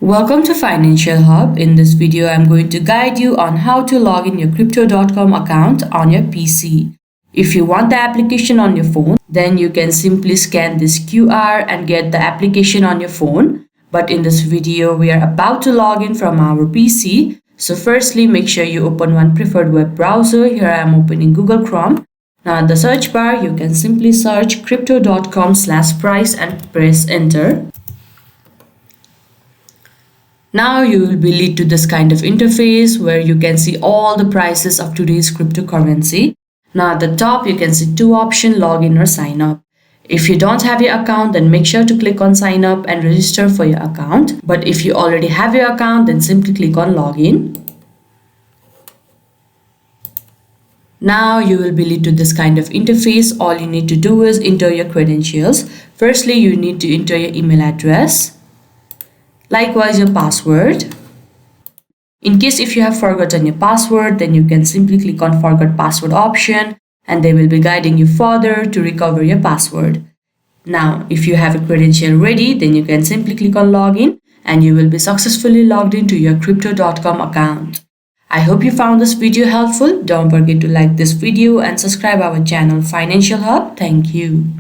Welcome to Financial Hub. In this video, I'm going to guide you on how to log in your Crypto.com account on your PC. If you want the application on your phone, then you can simply scan this QR and get the application on your phone. But in this video, we are about to log in from our PC. So firstly, make sure you open one preferred web browser. Here I am opening Google Chrome. Now in the search bar, you can simply search crypto.com/price and press enter. Now you will be led to this kind of interface where you can see all the prices of today's cryptocurrency. Now at the top you can see two options, login or sign up. If you don't have your account, then make sure to click on sign up and register for your account. But if you already have your account, then simply click on login. Now you will be led to this kind of interface. All you need to do is enter your credentials. Firstly, you need to enter your email address. Likewise, your password. In case if you have forgotten your password, then you can simply click on forgot password option and they will be guiding you further to recover your password. Now, if you have a credential ready, then you can simply click on login and you will be successfully logged into your Crypto.com account. I hope you found this video helpful. Don't forget to like this video and subscribe our channel Financial Hub. Thank you.